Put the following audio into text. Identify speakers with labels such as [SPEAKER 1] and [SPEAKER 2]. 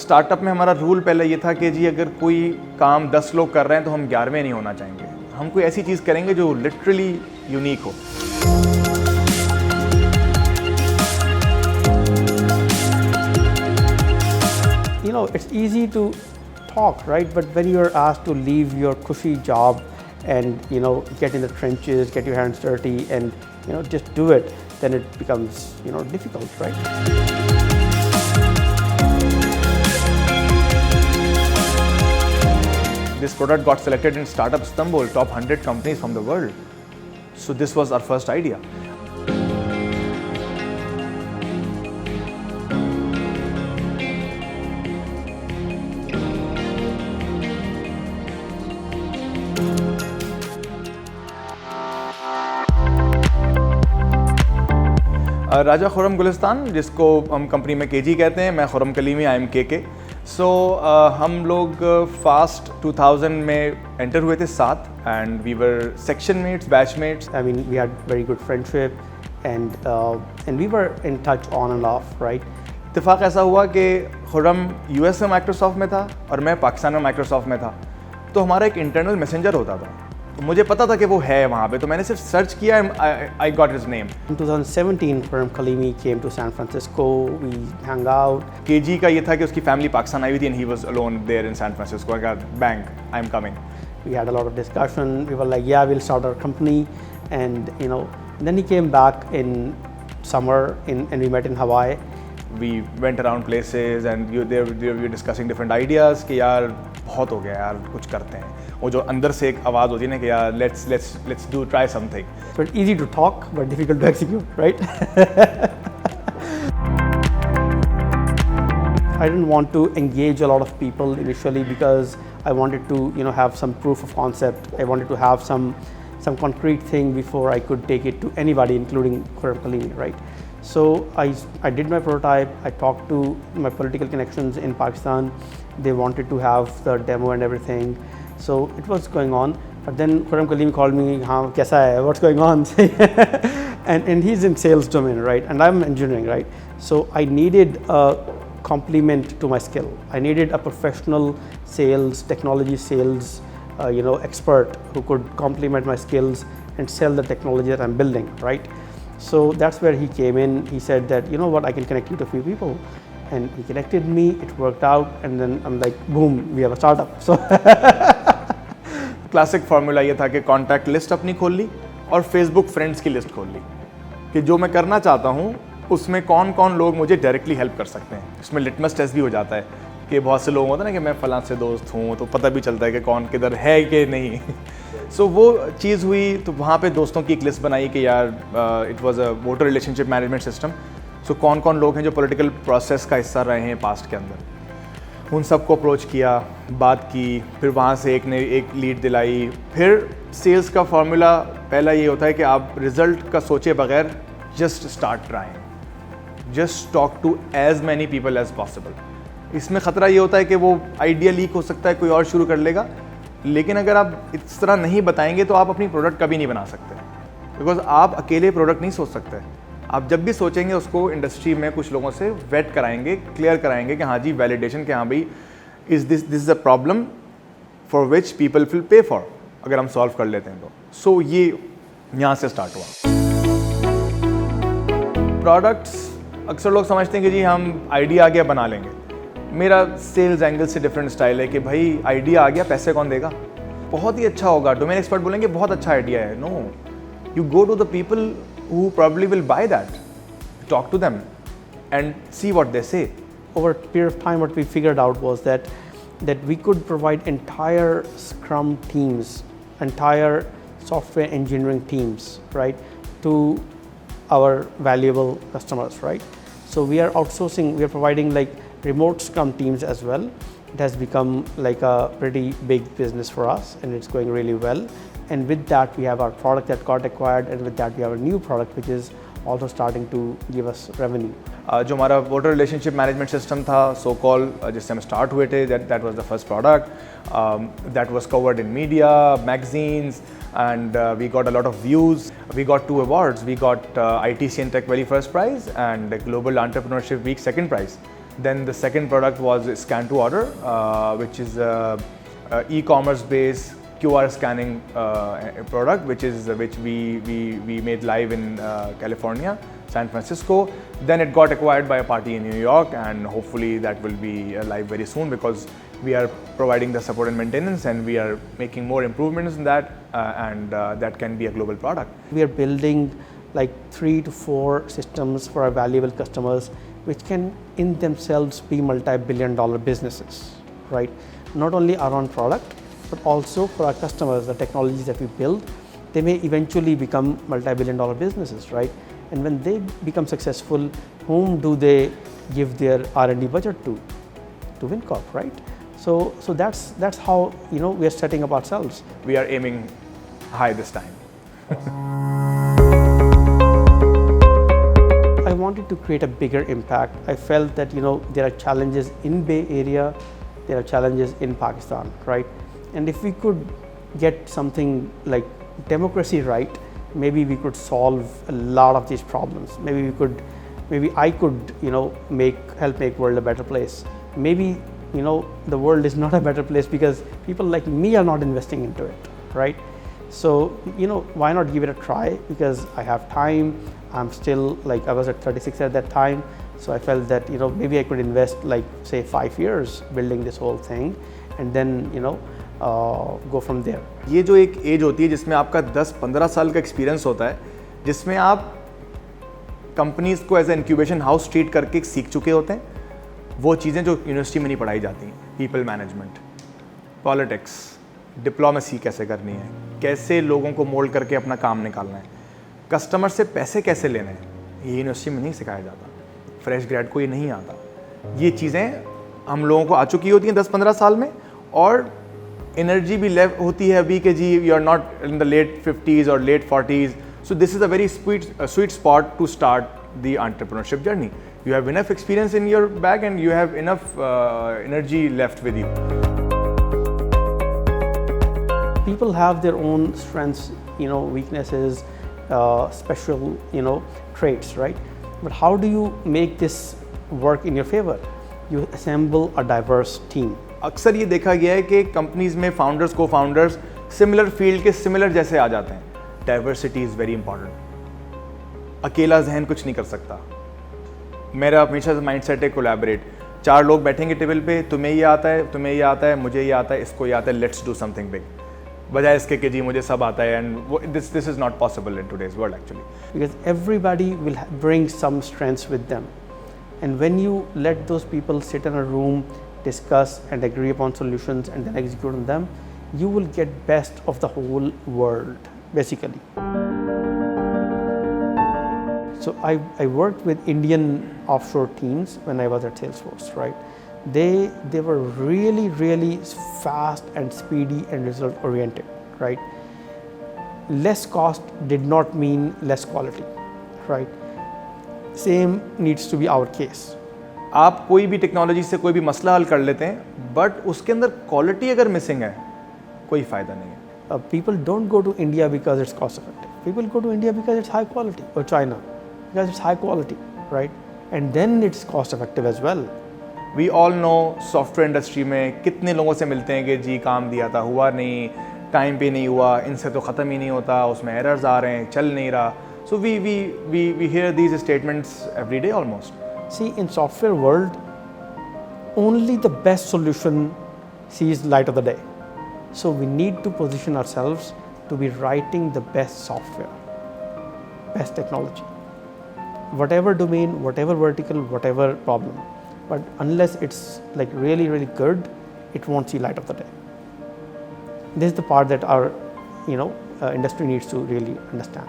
[SPEAKER 1] Startup में हमारा rule पहले ये था कि जी अगर कोई काम 10 लोग कर रहे हैं तो हम 11वें नहीं होना चाहेंगे, हम कोई ऐसी चीज़ करेंगे जो लिटरली यूनिक हो।
[SPEAKER 2] You know, it's easy to talk, right? But when you're asked to leave your cushy job and, you know, get in the trenches, get your hands dirty and, you know, just do it, then it becomes, you know, difficult, right?
[SPEAKER 1] This product got selected in Startup Istanbul, top 100 companies from the world. So this was our first idea. राजा खुर्रम गुलिस्तान, जिसको हम company में KG कहते हैं, मैं Khurram Kalimi, I am के। सो हम लोग fast 2000 में एंटर हुए थे साथ, and we were section mates, batch mates.
[SPEAKER 2] I mean, we had very good friendship and we were in touch on and off, right?
[SPEAKER 1] इत्तेफाक ऐसा हुआ कि खुर्रम यूएस में माइक्रोसॉफ्ट में था और मैं पाकिस्तान में माइक्रोसॉफ्ट में था, तो हमारा एक इंटरनल मैसेंजर होता था, तो मुझे पता था कि वो है वहाँ पे, तो मैंने सिर्फ सर्च किया, I got his name.
[SPEAKER 2] In 2017, Khurram Khalimi came to San Francisco. We hung out.
[SPEAKER 1] KG का ये था कि उसकी फैमिली पाकिस्तान आई हुई थी and he was alone there in San Francisco. I got bank, I am coming.
[SPEAKER 2] We had a lot of discussion. We were like, yeah, we'll start our company. And, you know, then he came back in summer and we met in Hawaii.
[SPEAKER 1] We went around places and we were discussing different ideas कि यार बहुत हो गया यार, कुछ करते हैं। वो जो अंदर से एक आवाज़ होती है ना कि यार let's do try something.
[SPEAKER 2] So it's easy to talk but difficult to execute, right? I didn't want to engage a lot of people initially because I wanted to, you know, have some proof of concept. I wanted to have some concrete thing before I could take it to anybody, including Khurram Khalimi, right? So I did my prototype. I talked to my political connections in Pakistan. They wanted to have the demo and everything. So it was going on. But then Khurram Khalimi called me, "Haan, kaisa hai? What's going on?" and he's in sales domain, right? And I'm engineering, right? So I needed a complement to my skill. I needed a professional sales, technology sales, expert who could complement my skills and sell the technology that I'm building, right? So that's where he came in. He said that, you know what, I can connect you to a few people. And he connected me, it worked out, and then I'm like, boom, we have a startup. So
[SPEAKER 1] classic formula ये था कि contact list अपनी खोल ली और Facebook friends की list खोल ली कि जो मैं करना चाहता हूँ उसमें कौन कौन लोग मुझे डायरेक्टली हेल्प कर सकते हैं। इसमें लिटमस टेस्ट भी हो जाता है कि बहुत से लोग होते हैं ना कि मैं फलां से दोस्त हूँ, तो पता भी चलता है कि कौन किधर है कि नहीं। सो वो चीज़ हुई, तो वहाँ पे दोस्तों की एक लिस्ट बनाई कि यार it was a voter relationship management system. So कौन कौन लोग हैं जो पॉलिटिकल प्रोसेस का हिस्सा रहे हैं पास्ट के अंदर, उन सबको अप्रोच किया, बात की, फिर वहाँ से एक ने एक लीड दिलाई। फिर सेल्स का फार्मूला पहला ये होता है कि आप रिज़ल्ट का सोचे बगैर just start trying, just talk to as many people as possible. इसमें ख़तरा ये होता है कि वो आइडिया लीक हो सकता है, कोई और शुरू कर लेगा, लेकिन अगर आप इस तरह नहीं बताएंगे तो आप अपनी प्रोडक्ट कभी नहीं बना सकते, बिकॉज आप अकेले प्रोडक्ट नहीं सोच सकते। आप जब भी सोचेंगे उसको इंडस्ट्री में कुछ लोगों से वेट कराएंगे, क्लियर कराएंगे कि हाँ जी वैलिडेशन के हाँ भाई is this is a problem for which people will pay for, अगर हम सॉल्व कर लेते हैं तो। सो ये यहाँ से स्टार्ट हुआ। प्रोडक्ट्स अक्सर लोग समझते हैं कि जी हम आइडिया आ गया बना लेंगे। मेरा सेल्स एंगल से डिफरेंट स्टाइल है कि भाई आइडिया आ गया, पैसे कौन देगा? बहुत ही अच्छा होगा, डोमेन एक्सपर्ट बोलेंगे बहुत अच्छा आइडिया है। No, you go to the people who probably will buy that, talk to them and see what they say.
[SPEAKER 2] Over a period of time, what we figured out was that we could provide entire Scrum teams, entire software engineering teams, right, to our valuable customers, right? So we are outsourcing, we are providing like remote Scrum teams as well. It has become like a pretty big business for us and it's going really well. And with that, we have our product that got acquired, and with that, we have a new product which is also starting to give us revenue.
[SPEAKER 1] जो हमारा voter relationship management system था, सो call जिससे हम start हुए थे, that was the first product that was covered in media, magazines, and we got a lot of views. We got 2 awards. We got ITC and Tech Valley first prize and Global Entrepreneurship Week second prize. Then the second product was Scan to Order, which is e-commerce based QR scanning product, which we made live in California, San Francisco. Then it got acquired by a party in New York, and hopefully that will be live very soon, because we are providing the support and maintenance, and we are making more improvements in that, and that can be a global product.
[SPEAKER 2] We are building like 3 to 4 systems for our valuable customers, which can in themselves be multi-billion-dollar businesses, right? Not only our own product, but also for our customers, the technologies that we build, they may eventually become multi-billion-dollar businesses, right? And when they become successful, whom do they give their R&D budget to? To WinCorp, right? So that's how we are setting up ourselves.
[SPEAKER 1] We are aiming high this time.
[SPEAKER 2] I wanted to create a bigger impact. I felt that there are challenges in Bay Area, there are challenges in Pakistan, right? And if we could get something like democracy right, maybe we could solve a lot of these problems. Maybe I could help make world a better place. Maybe the world is not a better place because people like me are not investing into it, right? So why not give it a try? Because I have time. I'm still I was at 36 at that time, so I felt that maybe I could invest say 5 years building this whole thing, and then go from there.
[SPEAKER 1] ये जो एक as होती है जिसमें आपका 10-15 साल का experience होता है, जिसमें आप कंपनीज को as a incubation house treat करके सीख चुके होते हैं, वो चीज़ें जो यूनिवर्सिटी में नहीं पढ़ाई जाती हैं, पीपल मैनेजमेंट, पॉलिटिक्स, डिप्लोमेसी कैसे करनी है, कैसे लोगों को मोल्ड करके अपना काम निकालना है, कस्टमर से पैसे कैसे लेने हैं, ये यूनिवर्सिटी में नहीं सिखाया जाता, फ्रेश ग्रेड को ये नहीं आता। ये चीज़ें हम लोगों को आ चुकी होती हैं 10-15 साल में, और एनर्जी भी होती है अभी कि जी you are not in the late 50s और late 40s, so this is a very sweet spot to start the entrepreneurship journey. You have enough experience in your bag and you have enough energy left with you.
[SPEAKER 2] People have their own strengths, weaknesses, special, traits, right? But how do you make this work in your favor? You assemble a diverse team.
[SPEAKER 1] अक्सर ये देखा गया है कि companies में founders को founders similar field के similar जैसे आ जाते हैं. Diversity is very important. अकेला जहन कुछ नहीं कर सकता. मेरा हमेशा माइंडसेट है कोलैबोरेट. 4 लोग बैठेंगे टेबल पे, तुम्हें ये आता है, तुम्हें ये आता है, मुझे ये आता है, इसको ये आता है, लेट्स डू समथिंग बिग. बजाय इसके कि जी मुझे सब आता है. And this is not possible in today's world actually.
[SPEAKER 2] Because everybody will bring some strengths with them, and when you let those people sit in a room, discuss and agree upon solutions and then execute on them, you will get best of the whole world basically. So I worked with Indian offshore teams when I was at Salesforce, right? They were really fast and speedy and result oriented, right? Less cost did not mean less quality, right? Same needs to be our case.
[SPEAKER 1] आप कोई भी technology से कोई भी मसला हल कर लेते हैं, बट उसके अंदर क्वालिटी अगर मिसिंग है, कोई फ़ायदा नहीं है.
[SPEAKER 2] People don't go to India because it's cost effective. People go to India because it's high quality, or China because it's high quality, right? And then it's cost effective as well.
[SPEAKER 1] We all know software industry में कितने लोगों से मिलते हैं कि जी काम दिया था, हुआ नहीं, टाइम पे नहीं हुआ, इनसे तो ख़त्म ही नहीं होता, उसमें एरर्स आ रहे हैं, चल नहीं रहा. So we hear these statements every day almost.
[SPEAKER 2] See, in software world, only the best solution sees light of the day. So we need to position ourselves to be writing the best software, best technology, whatever domain, whatever vertical, whatever problem. But unless it's like really good, it won't see light of the day. This is the part that our industry needs to really understand.